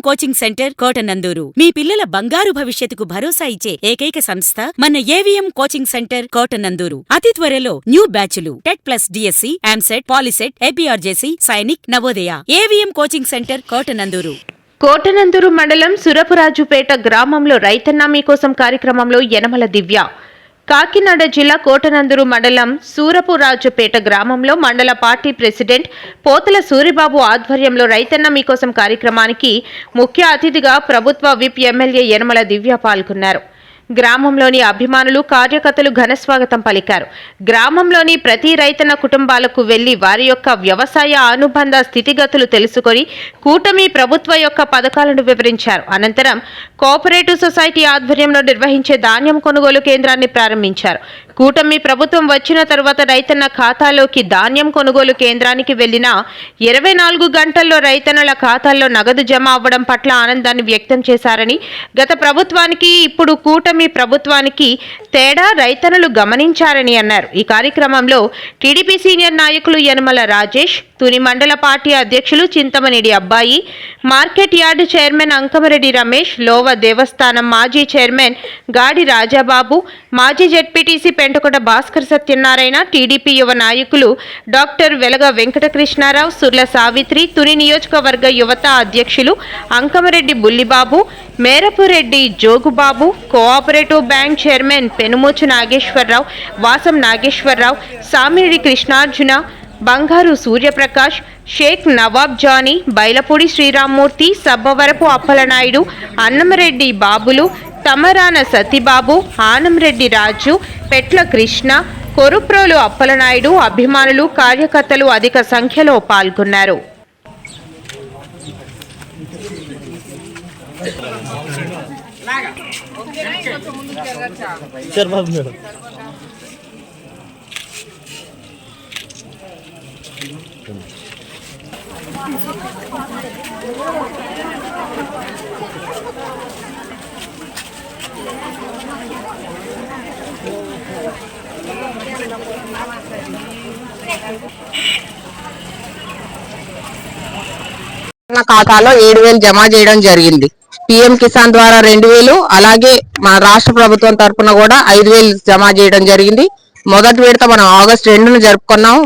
Coaching centre Kotananduru మీ పిల్లల బంగారు భవిష్యత్తుకు భరోసా ఇచ్చే ఏకైక సంస్థ మన ఏవిఎం కోచింగ్ సెంటర్ కోటనందూరు. అతి త్వరలో న్యూ బ్యాచ్లు టెట్ ప్లస్ డిఎస్సి, ఆమ్సెట్, Polycet, APRJC, Sainik, Navodaya. AVM coaching centre Kotanandur. Kotanandur మండలం సురపురాజుపేట గ్రామంలో రైతన్న మీకోసం కార్యక్రమంలో యనమల దివ్య. కాకినాడ జిల్లా కోటనందూరు మండలం సూరపురాజుపేట గ్రామంలో మండల పార్టీ ప్రెసిడెంట్ పోతల సూరిబాబు ఆధ్వర్యంలో రైతన్న మీకోసం కార్యక్రమానికి ముఖ్య అతిథిగా ప్రభుత్వ విప్ ఎమ్మెల్యే యనమల దివ్య పాల్గొన్నారు. గ్రామంలోని అభిమానులు, కార్యకర్తలు ఘనస్వాగతం పలికారు. గ్రామంలోని ప్రతి రైతన్న కుటుంబాలకు వెళ్లి వారి యొక్క వ్యవసాయ అనుబంధ స్థితిగతులు తెలుసుకొని కూటమి ప్రభుత్వ యొక్క పథకాలను వివరించారు. అనంతరం కోఆపరేటివ్ సొసైటీ ఆధ్వర్యంలో నిర్వహించే ధాన్యం కొనుగోలు కేంద్రాన్ని ప్రారంభించారు. కూటమి ప్రభుత్వం వచ్చిన తర్వాత రైతన్న ఖాతాలోకి ధాన్యం కొనుగోలు కేంద్రానికి వెళ్లిన 24 గంటల్లో రైతన్నల ఖాతాల్లో నగదు జమ అవ్వడం పట్ల ఆనందాన్ని వ్యక్తం చేశారని, గత ప్రభుత్వానికి ఇప్పుడు కూటమి ప్రభుత్వానికి తేడా రైతన్నలు గమనించారని అన్నారు. ఈ కార్యక్రమంలో టీడీపీ సీనియర్ నాయకులు యనమల రాజేష్, తుని మండల పార్టీ అధ్యక్షులు చింతమనేడి అబ్బాయి, market yard chairman Ankamareddy Ramesh, Lova దేవస్థానం మాజీ చైర్మన్ గాడి రాజాబాబు, మాజీ జెడ్పీటీసీ పెంటకొండ భాస్కర్ సత్యనారాయణ, టీడీపీ యువ నాయకులు డాక్టర్ వెలగ వెంకటకృష్ణారావు, సుర్ల సావిత్రి, తుని నియోజకవర్గ యువత అధ్యక్షులు Ankamareddy Bullibabu, Merapureddy Jogubabu, cooperative bank chairman Penumochu Nageswararao, Vasam Nageswararao, Samireddy Krishnarjuna, Bangaru Suryaprakash, Sheikh Nawab Jani, Bailapudi Srirammurthy, Sabbavarapu Appalanaidu, Annamareddy Babulu, Tamarana Sathibabu, ఆనంరెడ్డి రాజు, పెట్ల కృష్ణ, కొరుప్రోలు అప్పలనాయుడు, అభిమానులు, కార్యకర్తలు అధిక సంఖ్యలో పాల్గొన్నారు. నా ఖాతాలో 7,000 జమ చేయడం జరిగింది. పిఎం కిసాన్ ద్వారా 2,000, అలాగే మన రాష్ట్ర ప్రభుత్వం తరఫున కూడా 5,000 జమ చేయడం జరిగింది. మొదటి విడత మనం ఆగస్టు 2న జరుపుకున్నాం.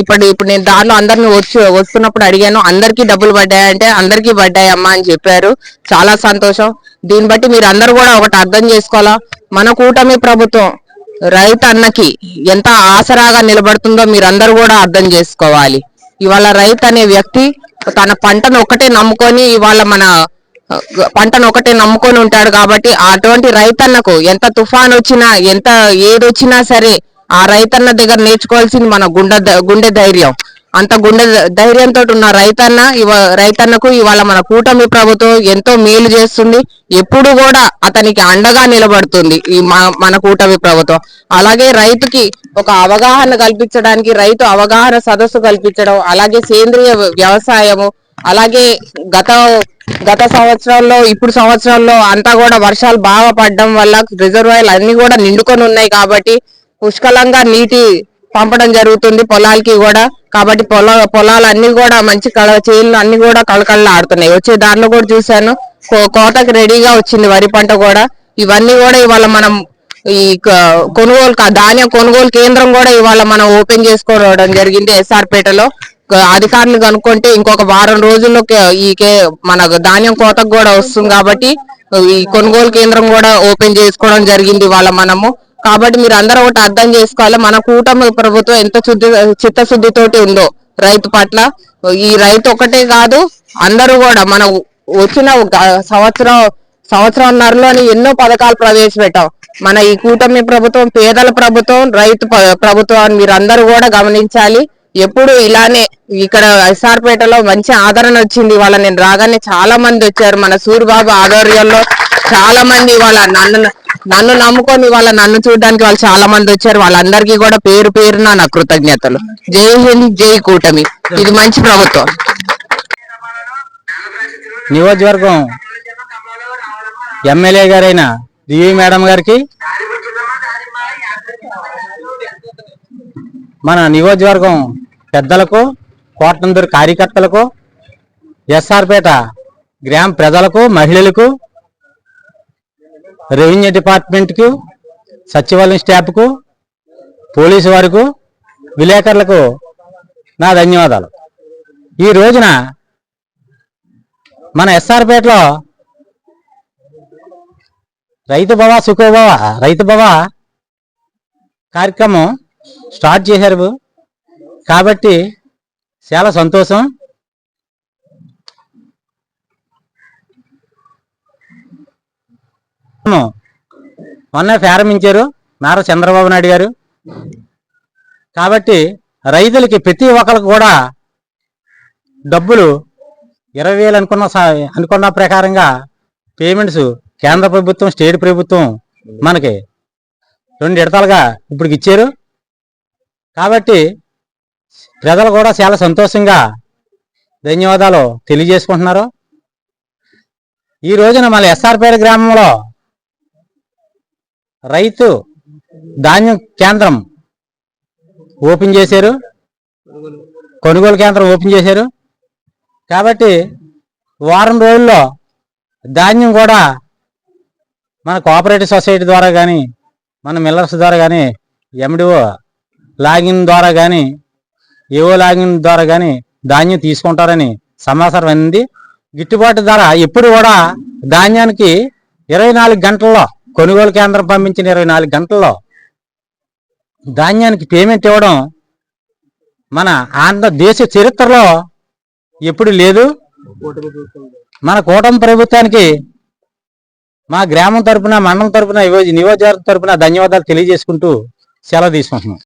ఇప్పుడు నేను దారిలో అందరిని వస్తున్నప్పుడు అడిగాను, అందరికీ డబ్బులు పడ్డాయంటే అందరికీ పడ్డాయమ్మా అని చెప్పారు. చాలా సంతోషం. దీన్ని బట్టి మీరు అందరూ కూడా ఒకటి అర్థం చేసుకోవాలా, మన కూటమి ప్రభుత్వం రైతు అన్నకి ఎంత ఆసరాగా నిలబడుతుందో మీరందరూ కూడా అర్థం చేసుకోవాలి. ఇవాళ రైతు అనే వ్యక్తి తన పంటను ఒకటే నమ్ముకొని ఉంటాడు. కాబట్టి అటువంటి రైతన్నకు ఎంత తుఫాన్ వచ్చినా, ఎంత ఏదొచ్చినా సరే ఆ రైతన్న దగ్గర నేర్చుకోవాల్సింది మన గుండె ధైర్యం. అంత గుండె ధైర్యంతో ఉన్న రైతన్నకు ఇవాళ మన కూటమి ప్రభుత్వం ఎంతో మేలు చేస్తుంది. ఎప్పుడు కూడా అతనికి అండగా నిలబడుతుంది మన కూటమి ప్రభుత్వం. అలాగే రైతుకి ఒక అవగాహన కల్పించడానికి రైతు అవగాహన సదస్సు కల్పించడం, అలాగే సేంద్రియ వ్యవసాయము, అలాగే గత సంవత్సరాల్లో ఇప్పుడు సంవత్సరాల్లో అంతా కూడా వర్షాలు బాగా పడడం వల్ల రిజర్వాయర్లు అన్ని కూడా నిండుకొని ఉన్నాయి. కాబట్టి పుష్కలంగా నీటి పంపడం జరుగుతుంది పొలాలకి కూడా. కాబట్టి పొలాలన్నీ కూడా మంచి చేనులు అన్ని కూడా కళకళలాడుతున్నాయి. వచ్చే దారిలో కూడా చూశాను, కోతకి రెడీగా వచ్చింది వరి పంట కూడా. ఇవన్నీ కూడా ఇవాళ మనం ఈ ధాన్యం కొనుగోలు కేంద్రం కూడా ఇవాళ మనం ఓపెన్ చేసుకోవడం జరిగింది ఎస్ఆర్పేటలో. అధికారులు కనుక్కుంటే ఇంకొక వారం రోజుల్లో మన ధాన్యం కోతకు కూడా వస్తుంది. కాబట్టి ఈ కొనుగోలు కేంద్రం కూడా ఓపెన్ చేసుకోవడం జరిగింది ఇవాళ మనము. కాబట్టి మీరు అందరూ ఒకటి అర్థం చేసుకోవాలి, మన కూటమి ప్రభుత్వం ఎంత చిత్తశుద్ధితోటి ఉందో రైతు పట్ల. ఈ రైతు ఒకటే కాదు, అందరూ కూడా మనం వచ్చిన సంవత్సరంన్నరలోని ఎన్నో పథకాలు ప్రవేశపెట్టాం. మన ఈ కూటమి ప్రభుత్వం పేదల ప్రభుత్వం, రైతు ప్రభుత్వం మీరు అందరూ కూడా గమనించాలి. ఎప్పుడు ఇలానే ఇక్కడ ఎస్ఆర్పేటలో మంచి ఆదరణ వచ్చింది. వాళ్ళ నేను రాగానే చాలా మంది వచ్చారు. మన సూరిబాబు ఆధ్వర్యంలో చాలా మంది వాళ్ళ నన్ను నమ్ముకొని నన్ను చూడడానికి వాళ్ళు చాలా మంది వచ్చారు. వాళ్ళందరికీ కూడా పేరు పేరున నా కృతజ్ఞతలు. జై హింద్, జై కూటమి. ఇది మంచి ప్రభుత్వం. నియోజకవర్గం ఎమ్మెల్యే గారైన దివి మేడం గారికి, మన నియోజకవర్గం పెద్దలకు, కోటనందూరు కార్యకర్తలకు, ఎస్ఆర్పేట గ్రామ ప్రజలకు, మహిళలకు, రెవెన్యూ డిపార్ట్మెంట్కు, సచివాలయం స్టాఫ్కు, పోలీసు వారికి, విలేకరులకు నా ధన్యవాదాలు. ఈ రోజున మన ఎస్ఆర్పేటలో రైతు భవ సుఖోభవ రైతు భవ కార్యక్రమం స్టార్ట్ చేశారు కాబట్టి చాలా సంతోషం. మొన్న ప్రారంభించారు నారా చంద్రబాబు నాయుడు గారు కాబట్టి రైతులకి ప్రతి ఒక్కరికి కూడా డబ్బులు 20,000 అనుకున్న ప్రకారంగా పేమెంట్స్ కేంద్ర ప్రభుత్వం, స్టేట్ ప్రభుత్వం మనకి 2 విడతలుగా ఇప్పుడు ఇచ్చారు. కాబట్టి ప్రజలు కూడా చాలా సంతోషంగా ధన్యవాదాలు తెలియజేసుకుంటున్నారు. ఈ రోజున మన ఎస్ఆర్పేట గ్రామంలో రైతు ధాన్యం కేంద్రం ఓపెన్ చేశారు, కొనుగోలు కేంద్రం ఓపెన్ చేశారు. కాబట్టి వారం రోజుల్లో ధాన్యం కూడా మన కోఆపరేటివ్ సొసైటీ ద్వారా కానీ, మన మిల్లర్స్ ద్వారా కానీ, ఎండిఓ లాగిన్ ద్వారా కానీ, ఏఓ లాగిన్ ద్వారా కానీ ధాన్యం తీసుకుంటారని సమాచారం అంది. గిట్టుబాటు ధర ఎప్పుడు కూడా ధాన్యానికి 24 గంటల్లో, కొనుగోలు కేంద్రం పంపించిన 24 గంటల్లో ధాన్యానికి పేమెంట్ ఇవ్వడం మన ఆంధ్రదేశ చరిత్రలో ఎప్పుడు లేదు. మన కూటమి ప్రభుత్వానికి మా గ్రామం తరపున, మండలం తరపున, నియోజకవర్గం తరపున ధన్యవాదాలు తెలియజేసుకుంటూ సెలవు తీసుకుంటున్నాం.